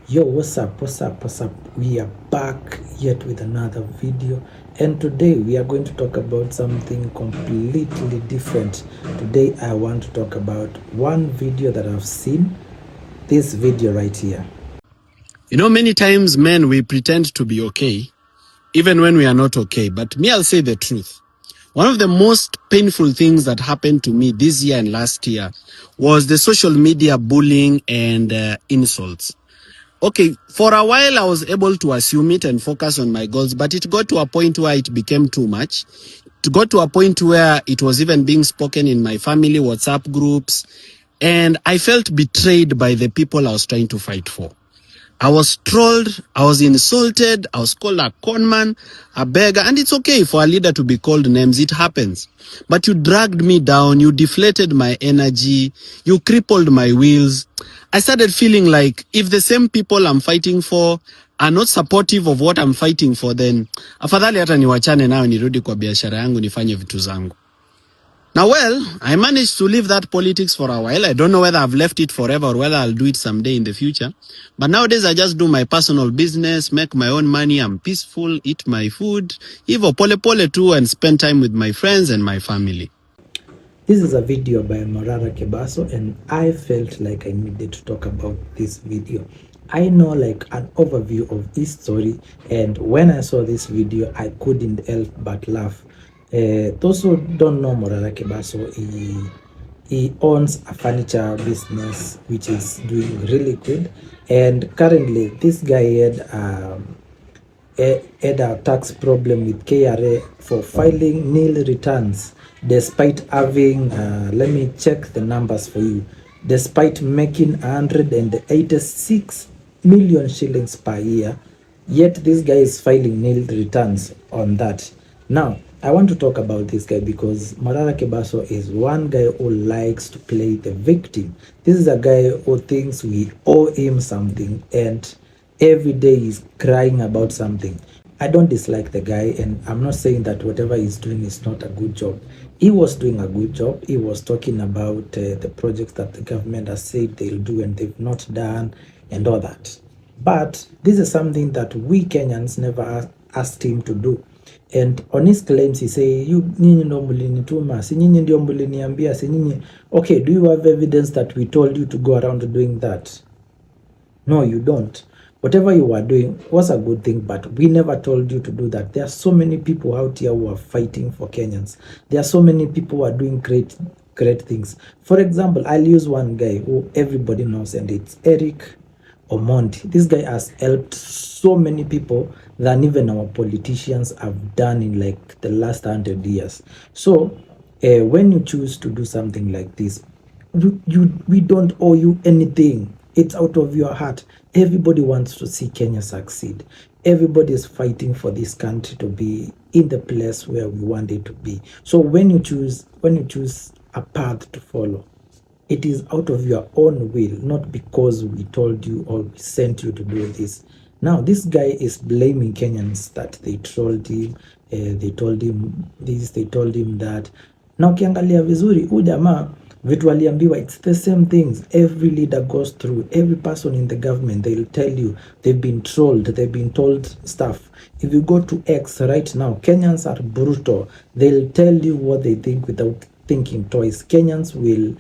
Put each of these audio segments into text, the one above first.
Yo, what's up? What's up? What's up? We are back yet with another video, and today we are going to talk about something completely different. Today, I want to talk about one video that I've seen. This video right here. You know, many times men, we pretend to be okay, even when we are not okay. But me, I'll say the truth. One of the most painful things that happened to me this year and last year was the social media bullying and insults. Okay, for a while I was able to assume it and focus on my goals, but it got to a point where it became too much. It got to a point where it was even being spoken in my family WhatsApp groups, and I felt betrayed by the people I was trying to fight for. I was trolled, I was insulted, I was called a conman, a beggar, and it's okay for a leader to be called names, it happens. But you dragged me down, you deflated my energy, you crippled my wheels. I started feeling like if the same people I'm fighting for are not supportive of what I'm fighting for, then afadhali hata niwachane nao nirudi kwa biashara yangu nifanye vitu zangu. Now, well, I managed to leave that politics for a while. I don't know whether I've left it forever or whether I'll do it someday in the future. But nowadays, I just do my personal business, make my own money. I'm peaceful, eat my food, evo pole pole too, and spend time with my friends and my family. This is a video by Morara Kebaso, and I felt like I needed to talk about this video. I know like an overview of his story, and when I saw this video, I couldn't help but laugh. Those who don't know Morara Kebaso, he owns a furniture business which is doing really good, and currently this guy had a tax problem with KRA for filing nil returns despite having, let me check the numbers for you, despite making 186 million shillings per year, yet this guy is filing nil returns on that. Now, I want to talk about this guy because Morara Kebaso is one guy who likes to play the victim. This is a guy who thinks we owe him something, and every day he's crying about something. I don't dislike the guy, and I'm not saying that whatever he's doing is not a good job. He was doing a good job. He was talking about the projects that the government has said they'll do and they've not done and all that. But this is something that we Kenyans never asked him to do. And on his claims, he say, you nyinyi ndo mlinituma, si nyinyi ndio mliniambia, si nyinyi. Okay, do you have evidence that we told you to go around doing that? No, you don't. Whatever you were doing was a good thing, but we never told you to do that. There are so many people out here who are fighting for Kenyans. There are so many people who are doing great things. For example, I'll use one guy who everybody knows, and it's Eric Omondi. This guy has helped so many people than even our politicians have done in like the last 100 years. So when you choose to do something like this, we don't owe you anything. It's out of your heart. Everybody wants to see Kenya succeed. Everybody is fighting for this country to be in the place where we want it to be. So when you choose a path to follow, it is out of your own will, not because we told you or we sent you to do this. Now, this guy is blaming Kenyans that they trolled him, they told him this, they told him that. Na ukiangalia vizuri, huyu jamaa vitu aliambiwa, it's the same things every leader goes through. Every person in the government, they'll tell you they've been trolled, they've been told stuff. If you go to X right now, Kenyans are brutal. They'll tell you what they think without thinking twice. Kenyans will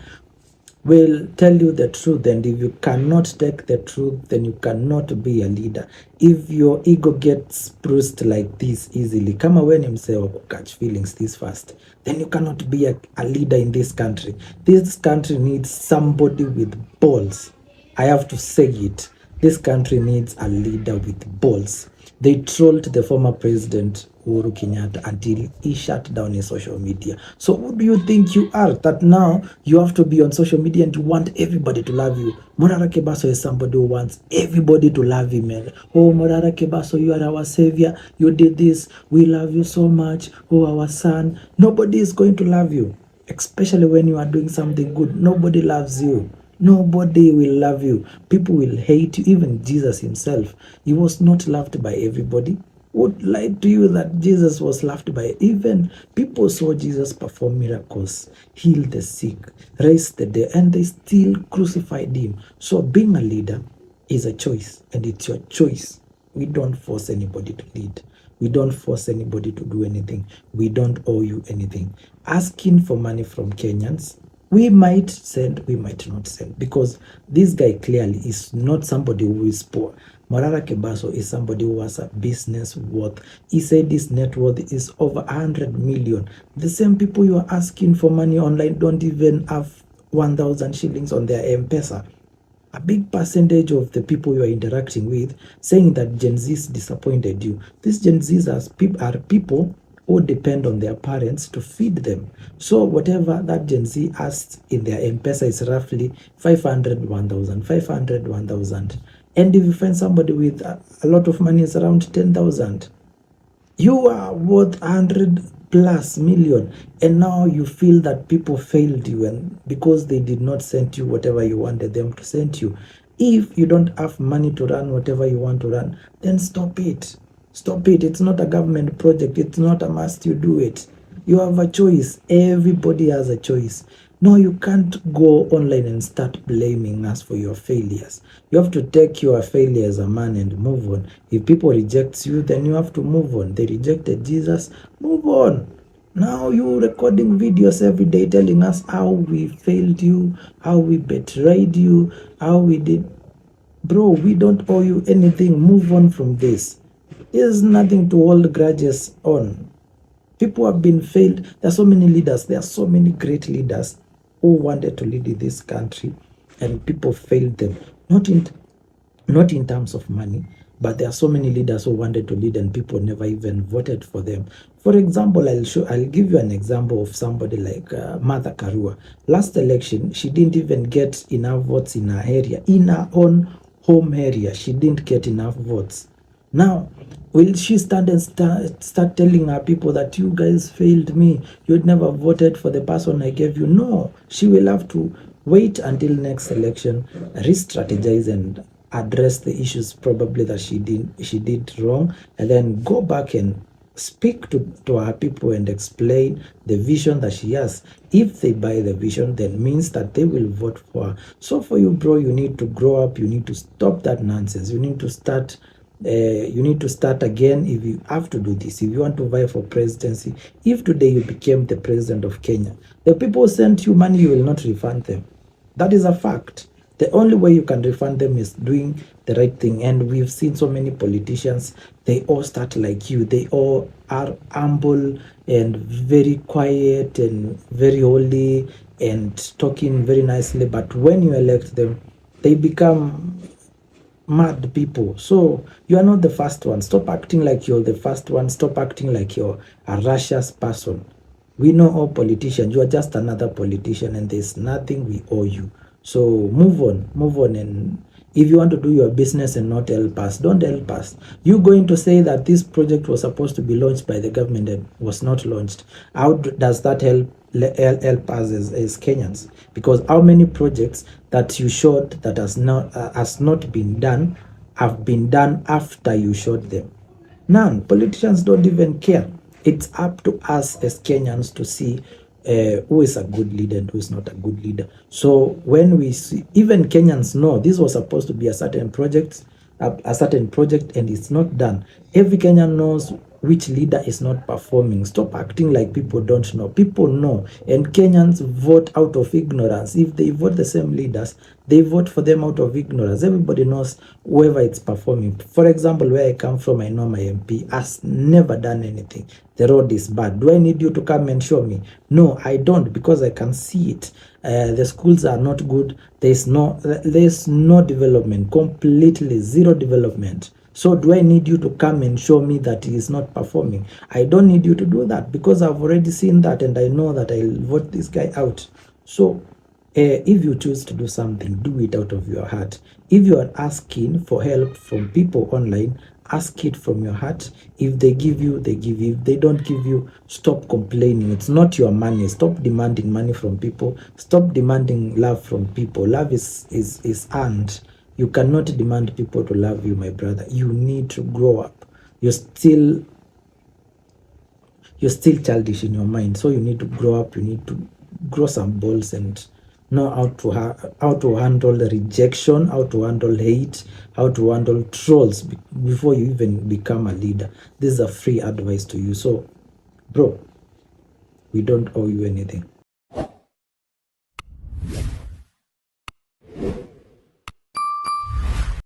tell you the truth, and if you cannot take the truth, then you cannot be a leader. If your ego gets bruised like this easily, kama we ni msee wa catch feelings this fast, then you cannot be a leader in this country. This country needs somebody with balls. I have to say it. This country needs a leader with balls. They trolled the former president Uhuru Kenyatta until he shut down his social media. So who do you think you are that now you have to be on social media and you want everybody to love you? Morara Kebaso is somebody who wants everybody to love him. Man. Oh, Morara Kebaso, you are our savior. You did this. We love you so much. Oh, our son. Nobody is going to love you, especially when you are doing something good. Nobody loves you. Nobody will love you. People will hate you. Even Jesus himself, he was not loved by everybody. Would lie to you that Jesus was loved by even people saw Jesus perform miracles, heal the sick, raise the dead, and they still crucified him. So being a leader, is a choice, and it's your choice. We don't force anybody to lead. We don't force anybody to do anything. We don't owe you anything. Asking for money from Kenyans, we might send, we might not send, because this guy clearly is not somebody who is poor. Morara Kebaso is somebody who has a business worth. He said his net worth is over 100 million. The same people you are asking for money online don't even have 1,000 shillings on their M-Pesa. A big percentage of the people you are interacting with saying that Gen Zs disappointed you. These Gen Zs are people who depend on their parents to feed them. So whatever that Gen Z asks in their M-Pesa is roughly 500, 1,000, 500, 1,000. And if you find somebody with a lot of money, it's around 10,000. You are worth 100 plus million, and now you feel that people failed you, and because they did not send you whatever you wanted them to send you. If you don't have money to run whatever you want to run, then stop it. Stop it. It's not a government project. It's not a must you do it. You have a choice. Everybody has a choice. No, you can't go online and start blaming us for your failures. You have to take your failure as a man and move on. If people reject you, then you have to move on. They rejected Jesus, move on. Now you recording videos every day telling us how we failed you, how we betrayed you, how we did. Bro, we don't owe you anything. Move on from this. There's nothing to hold grudges on. People have been failed. There are so many leaders. There are so many great leaders who wanted to lead in this country, and people failed them. Not in terms of money, but there are so many leaders who wanted to lead, and people never even voted for them. For example, I'll give you an example of somebody like Martha Karua. Last election, she didn't even get enough votes in her area, in her own home area. She didn't get enough votes. Now, will she stand and start telling her people that you guys failed me? You'd never voted for the person I gave you. No, she will have to wait until next election, re-strategize and address the issues probably that she did wrong, and then go back and speak to her people and explain the vision that she has. If they buy the vision, then means that they will vote for her. So for you, bro, you need to grow up. You need to stop that nonsense. You need to start again. If you have to do this, if you want to vie for presidency, if today you became the president of Kenya, the people sent you money, you will not refund them. That is a fact. The only way you can refund them is doing the right thing. And we've seen so many politicians, they all start like you. They all are humble and very quiet and very holy and talking very nicely. But when you elect them, they become mad people. So you are not the first one. Stop acting like you're the first one. Stop acting like you're a righteous person. We know all politicians. You are just another politician, and there's nothing we owe you. So move on. And if you want to do your business and not help us, don't help us. You going to say that this project was supposed to be launched by the government and was not launched. How does that help us as Kenyans? Because how many projects that you showed that has not been done have been done after you showed them? None. Politicians don't even care. It's up to us as Kenyans to see who is a good leader and who is not a good leader. So when we see, even Kenyans know this was supposed to be a certain project, and it's not done. Every Kenyan knows which leader is not performing. Stop acting like people don't know. People know, and Kenyans vote out of ignorance. If they vote the same leaders, they vote for them out of ignorance. Everybody knows whoever it's performing. For example, where I come from, I know my MP has never done anything. The road is bad. Do I need you to come and show me? No, I don't, because I can see it. The schools are not good. There's no development. Completely zero development. So do I need you to come and show me that he is not performing? I don't need you to do that, because I've already seen that, and I know that I'll vote this guy out. So if you choose to do something, do it out of your heart. If you are asking for help from people online, ask it from your heart. If they give you, they give you. If they don't give you, stop complaining. It's not your money. Stop demanding money from people. Stop demanding love from people. Love is earned. You cannot demand people to love you, my brother. You need to grow up. You're still childish in your mind, so you need to grow up. You need to grow some balls and know how to handle rejection, how to handle hate, how to handle trolls before you even become a leader. This is a free advice to you. So, bro, we don't owe you anything.